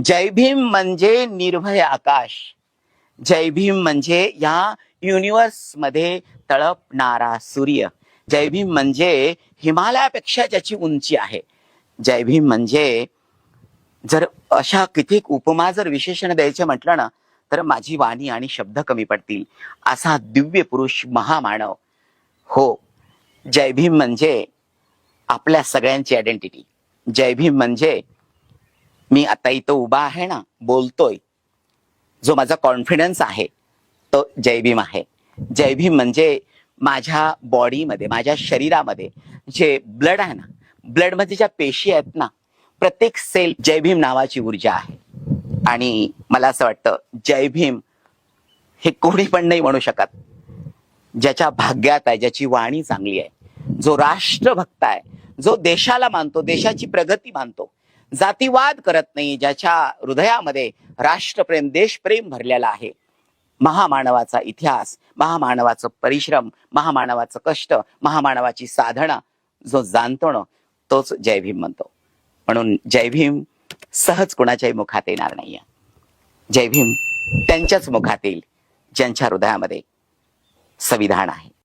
जय भीम म्हणजे निर्भय आकाश. जय भीम म्हणजे या युनिवर्स मध्ये तळपणारा सूर्य. जय भीम म्हणजे हिमालयापेक्षा ज्याची उंची आहे. जय भीम म्हणजे जर अशा कित्येक उपमा जर विशेषण द्यायचे म्हटलं ना तर माझी वाणी आणि शब्द कमी पडतील. असा दिव्य पुरुष महामानव. हो, जय भीम म्हणजे आपल्या सगळ्यांची आयडेंटिटी. जय भीम म्हणजे मी आता इथं उभा आहे ना, बोलतोय, जो माझा कॉन्फिडन्स आहे तो जय भीम आहे. जय भीम म्हणजे माझ्या बॉडीमध्ये, माझ्या शरीरामध्ये जे ब्लड आहे ना, ब्लड मध्ये ज्या पेशी आहेत ना, प्रत्येक सेल जय भीम नावाची ऊर्जा आहे. आणि मला असं वाटतं जय भीम हे कोणी पण नाही म्हणू शकत. ज्याच्या भाग्यात आहे, ज्याची वाणी चांगली आहे, जो राष्ट्रभक्त आहे, जो देशाला मानतो, देशाची प्रगती मानतो, जातीवाद करत नाही, ज्याच्या हृदयामध्ये राष्ट्रप्रेम, देशप्रेम भरलेला आहे. महामानवाचा इतिहास, महामानवाचं परिश्रम, महामानवाचं कष्ट, महामानवाची साधना जो जाणतो ना, तोच जय भीम म्हणतो. म्हणून जय भीम सहज कोणाच्याही मुखात येणार नाहीये. जय भीम त्यांच्याच मुखात येईल ज्यांच्या हृदयामध्ये संविधान आहे.